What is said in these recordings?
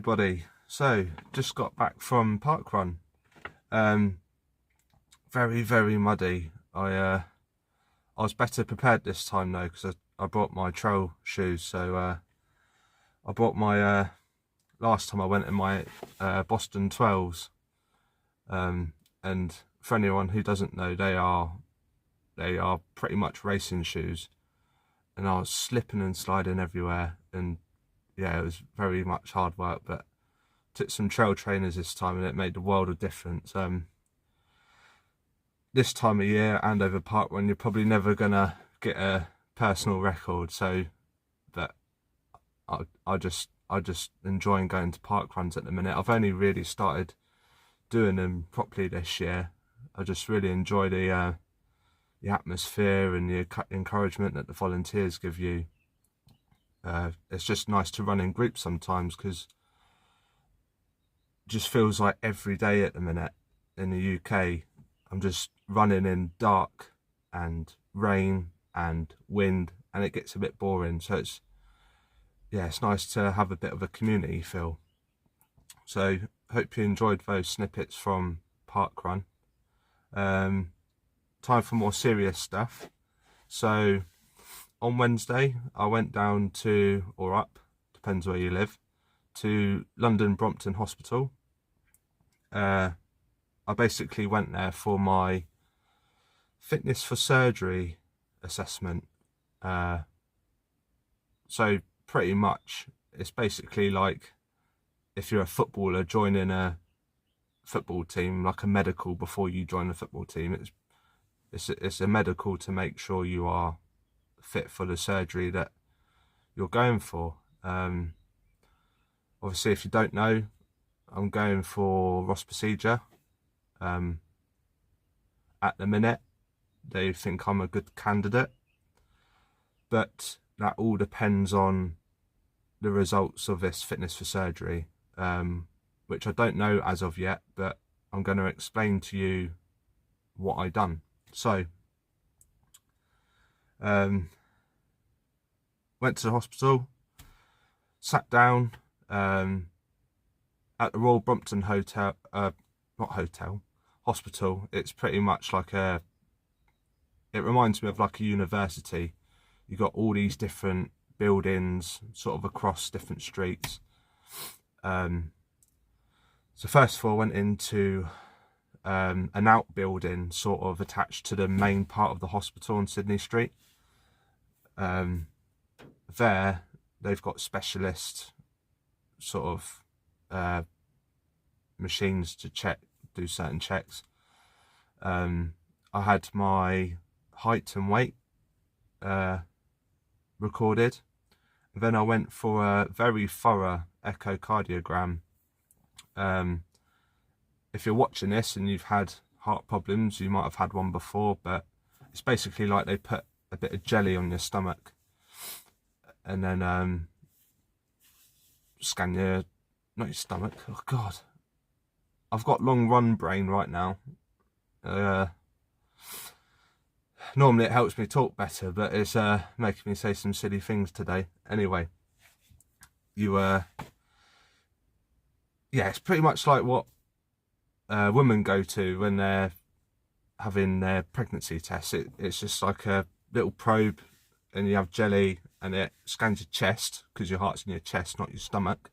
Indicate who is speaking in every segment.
Speaker 1: everybody. So just got back from Parkrun. Very muddy. I was better prepared this time though, because I brought my trail shoes. So I brought my last time I went in my Boston 12s, and for anyone who doesn't know, they are pretty much racing shoes, and I was slipping and sliding everywhere, and yeah, it was very much hard work, but took some trail trainers this time and it made the world of difference. This time of year, Andover Parkrun, you're probably never gonna get a personal record, so but I just enjoying going to parkruns at the minute. I've only really started doing them properly this year. I just really enjoy the atmosphere and the encouragement that the volunteers give you. It's just nice to run in groups sometimes, because it just feels like every day at the minute in the UK I'm just running in dark and rain and wind, and it gets a bit boring. So it's nice to have a bit of a community feel. So hope you enjoyed those snippets from Parkrun. Time for more serious stuff. So on Wednesday I went down to, or up, depends where you live, to London Brompton Hospital. I basically went there for my fitness for surgery assessment. So pretty much it's basically like if you're a footballer joining a football team, like a medical before you join the football team. It's a medical to make sure you are fit for the surgery that you're going for. Obviously, if you don't know, I'm going for Ross procedure. At the minute they think I'm a good candidate, but that all depends on the results of this fitness for surgery, which I don't know as of yet, but I'm going to explain to you what I done. So went to the hospital, sat down at the Royal Brompton Hospital. It's pretty much like it reminds me of like a university. You got all these different buildings sort of across different streets. So first of all I went into an outbuilding sort of attached to the main part of the hospital on Sydney Street. There they've got specialist sort of machines to do certain checks. I had my height and weight recorded. Then I went for a very thorough echocardiogram. If you're watching this and you've had heart problems, you might have had one before, but it's basically like they put a bit of jelly on your stomach and then scan not your stomach, oh god, I've got long run brain right now. Normally it helps me talk better, but it's making me say some silly things today. Anyway, it's pretty much like what women go to when they're having their pregnancy tests. It's just like a little probe, and you have jelly, and it scans your chest, because your heart's in your chest, not your stomach.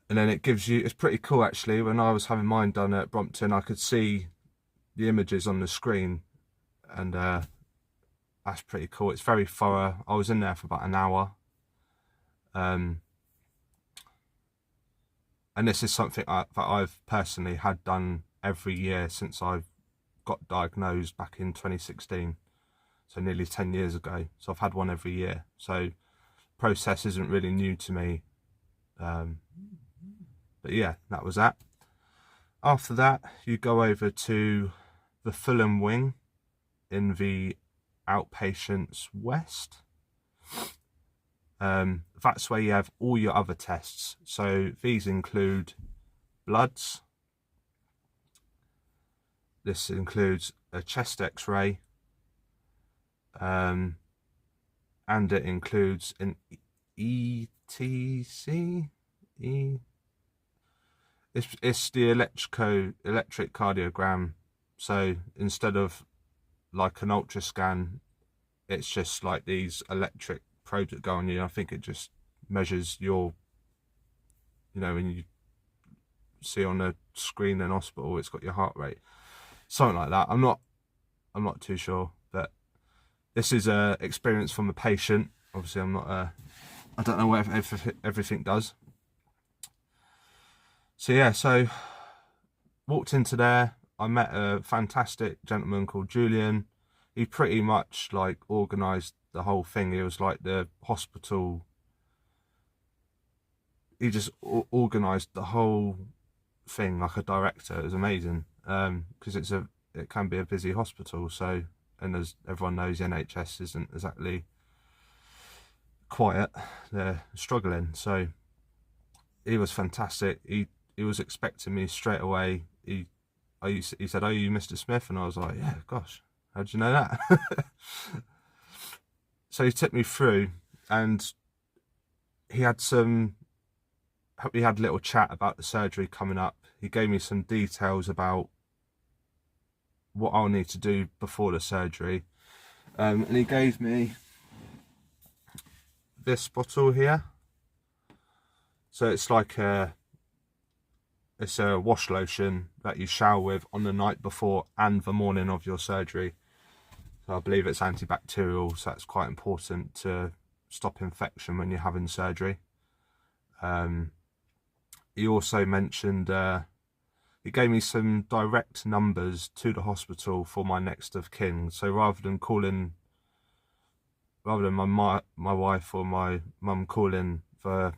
Speaker 1: And then it gives you, it's pretty cool actually. When I was having mine done at Brompton, I could see the images on the screen, and that's pretty cool. It's very thorough. I was in there for about an hour. And this is something that I've personally had done every year since I've got diagnosed back in 2016. So nearly 10 years ago. So I've had one every year. So the process isn't really new to me. But yeah, that was that. After that, you go over to the Fulham wing in the outpatients west. That's where you have all your other tests. So these include bloods. This includes a chest x-ray. And it includes an ETC, It's the electric cardiogram. So instead of like an ultra scan, it's just like these electric probes that go on you. I think it just measures your, when you see on a screen in hospital, it's got your heart rate, something like that. I'm not too sure, but this is a experience from the patient. Obviously, I don't know what everything does. So yeah, so walked into there. I met a fantastic gentleman called Julian. He pretty much like organised the whole thing. He was like the hospital. He just organised the whole thing like a director. It was amazing, because it can be a busy hospital. So, and as everyone knows, the NHS isn't exactly quiet. They're struggling. So he was fantastic. He was expecting me straight away. He said, "Oh, you Mr. Smith?" And I was like, "Yeah, gosh, how'd you know that?" So he took me through, and he had a little chat about the surgery coming up. He gave me some details about what I'll need to do before the surgery. And he gave me this bottle here. So it's like it's a wash lotion that you shower with on the night before and the morning of your surgery. So I believe it's antibacterial, so that's quite important to stop infection when you're having surgery. He also mentioned, he gave me some direct numbers to the hospital for my next of kin. So rather than my wife or my mum calling the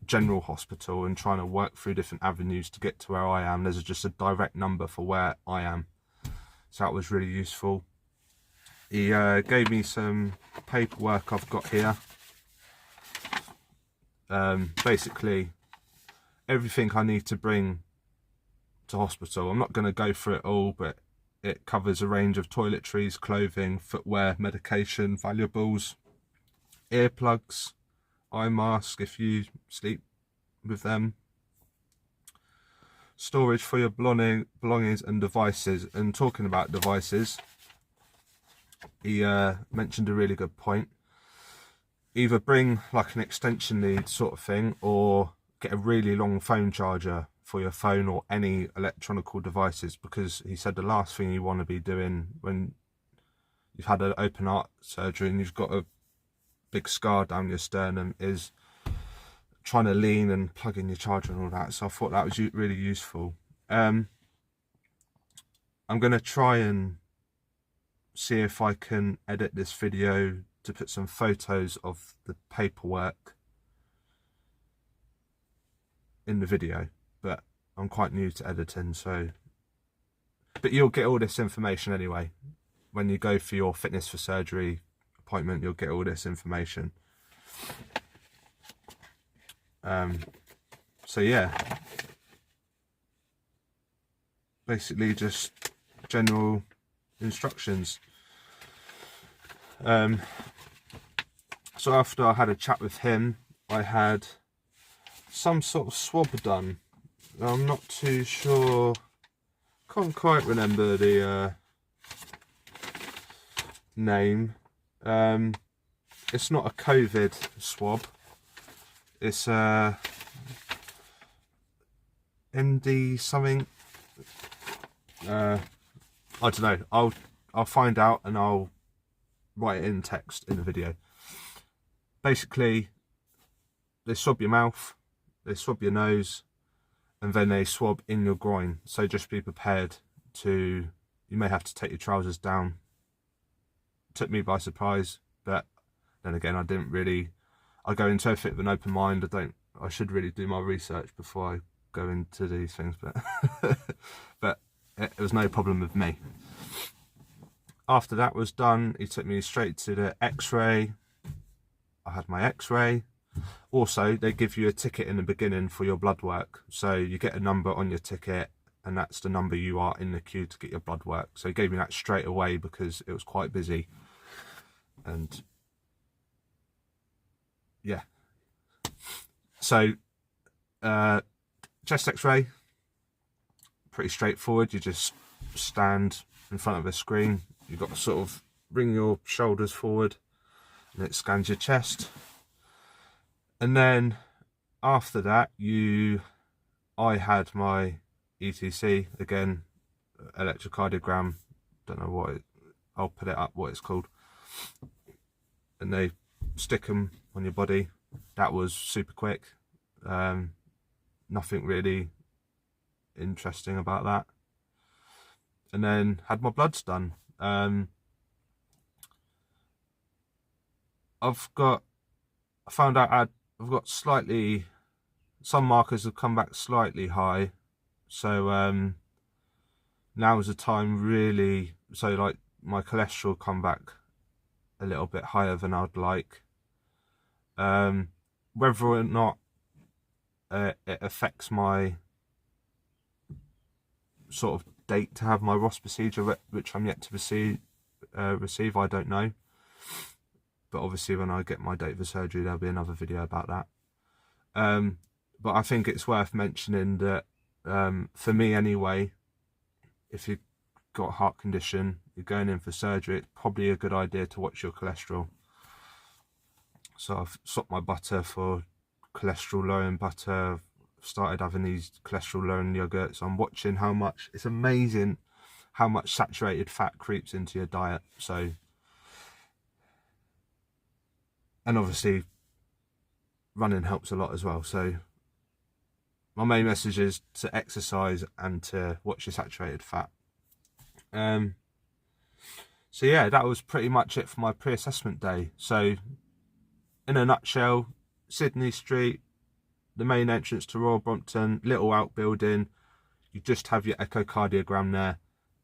Speaker 1: general hospital and trying to work through different avenues to get to where I am, there's just a direct number for where I am. So that was really useful. He gave me some paperwork I've got here. Basically everything I need to bring to hospital. I'm not going to go through it all, but it covers a range of toiletries, clothing, footwear, medication, valuables, earplugs, eye mask if you sleep with them, storage for your belongings and devices. And talking about devices, he mentioned a really good point. Either bring like an extension lead sort of thing, or get a really long phone charger for your phone or any electronical devices, because he said the last thing you want to be doing when you've had an open heart surgery and you've got a big scar down your sternum is trying to lean and plug in your charger and all that. So I thought that was really useful. I'm going to try and see if I can edit this video to put some photos of the paperwork in the video, but I'm quite new to editing, so but you'll get all this information anyway. When you go for your fitness for surgery appointment, you'll get all this information. So yeah, basically just general instructions. So after I had a chat with him, I had some sort of swab done. I'm not too sure, can't quite remember the name. It's not a COVID swab, it's ND something. I don't know, I'll find out and I'll write it in text in the video. Basically, they swab your mouth, they swab your nose, and then they swab in your groin. So just be prepared you may have to take your trousers down. Took me by surprise, but then again, I go into it with an open mind. I should really do my research before I go into these things, but but it was no problem with me. After that was done, he took me straight to the x-ray. I had my x-ray. Also, they give you a ticket in the beginning for your blood work. So you get a number on your ticket, and that's the number you are in the queue to get your blood work. So he gave me that straight away because it was quite busy. And yeah. So Chest x-ray, pretty straightforward. You just stand in front of a screen. You've got to sort of bring your shoulders forward and it scans your chest. And then after that, I had my ETC, again, electrocardiogram, don't know what I'll put it up what it's called, and they stick them on your body. That was super quick. Nothing really interesting about that. And then had my bloods done. I found out I've got slightly, some markers have come back slightly high, so now is the time really. So like my cholesterol come back a little bit higher than I'd like. Whether or not it affects my sort of date to have my Ross procedure, which I'm yet to receive, I don't know. But obviously when I get my date for surgery, there'll be another video about that. But I think it's worth mentioning that for me anyway, if you've got a heart condition, you're going in for surgery, it's probably a good idea to watch your cholesterol. So I've swapped my butter for cholesterol lowering butter. I've started having these cholesterol lowering yogurts. I'm watching how much, it's amazing how much saturated fat creeps into your diet. So, and obviously running helps a lot as well. So my main message is to exercise and to watch your saturated fat. So yeah, that was pretty much it for my pre-assessment day. So in a nutshell, Sydney Street, the main entrance to Royal Brompton, little outbuilding. You just have your echocardiogram there,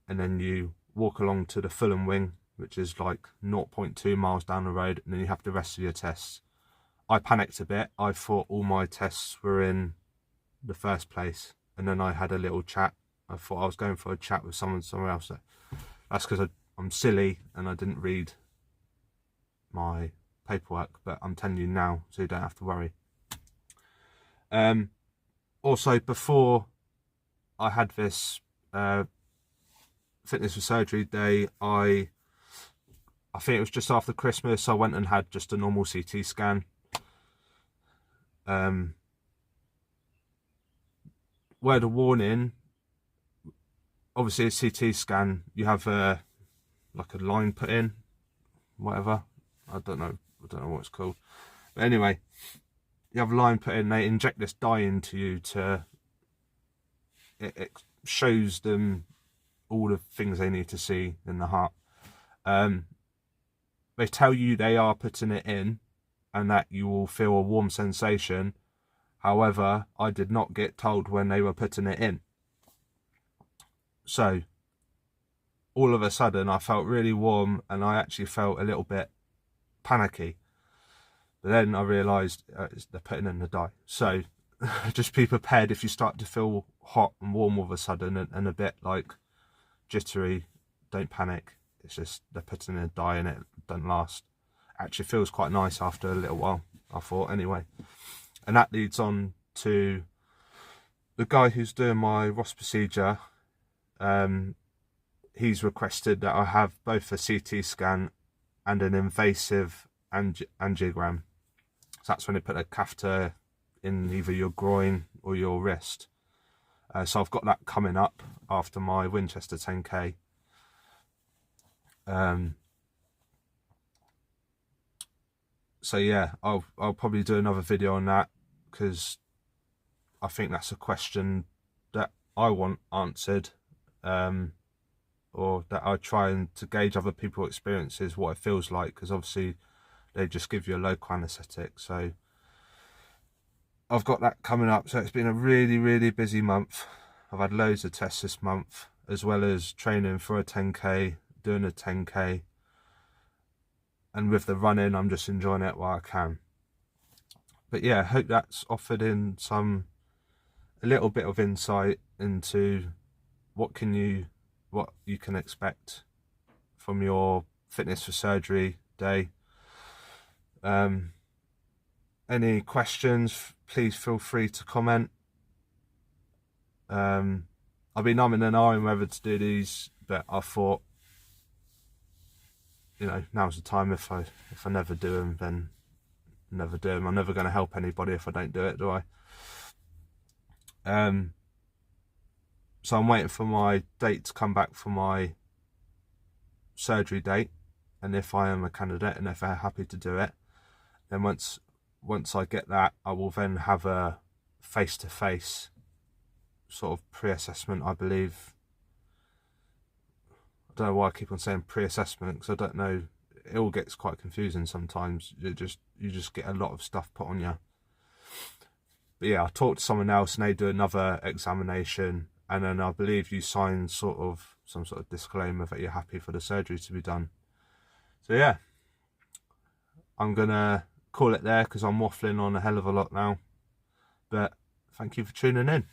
Speaker 1: and then you walk along to the Fulham wing, which is like 0.2 miles down the road, and then you have the rest of your tests. I panicked a bit. I thought all my tests were in the first place, and then I had a little chat. I thought I was going for a chat with someone somewhere else. So that's because I'm silly and I didn't read my paperwork, but I'm telling you now so you don't have to worry. Also, before I had this fitness for surgery day, I think it was just after Christmas, I went and had just a normal CT scan. Word of warning, obviously a CT scan, you have like a line put in, whatever, I don't know what it's called, but anyway, you have a line put in, they inject this dye into you to, it shows them all the things they need to see in the heart. They tell you they are putting it in and that you will feel a warm sensation. However, I did not get told when they were putting it in. So all of a sudden I felt really warm and I actually felt a little bit panicky. But then I realised they're putting in the dye. So just be prepared if you start to feel hot and warm all of a sudden and a bit like jittery. Don't panic. It's just they're putting in a dye and it doesn't last. Actually feels quite nice after a little while, I thought anyway. And that leads on to the guy who's doing my Ross procedure. He's requested that I have both a CT scan and an invasive angiogram. So that's when they put a catheter in either your groin or your wrist. So I've got that coming up after my Winchester 10K. So yeah, I'll probably do another video on that because I think that's a question that I want answered, or that I try and to gauge other people's experiences, what it feels like, because obviously they just give you a local anaesthetic. So I've got that coming up. So it's been a really busy month. I've had loads of tests this month, as well as training for a 10K, doing a 10K. And with the running, I'm just enjoying it while I can. But yeah, I hope that's offered in a little bit of insight into what you can expect from your fitness for surgery day. Any questions, please feel free to comment. I've been umming and ahhing whether to do these, but I thought, you know, now's the time. If I never do them, then never do them. I'm never going to help anybody if I don't do it, do I? So I'm waiting for my date to come back for my surgery date, and if I am a candidate and if they're happy to do it, then once I get that, I will then have a face-to-face sort of pre-assessment, I believe. I don't know why I keep on saying pre-assessment, because I don't know, it all gets quite confusing sometimes. You just get a lot of stuff put on you. But yeah, I talked to someone else and they do another examination, and then I believe you sign sort of some sort of disclaimer that you're happy for the surgery to be done. So yeah, I'm gonna call it there because I'm waffling on a hell of a lot now. But thank you for tuning in.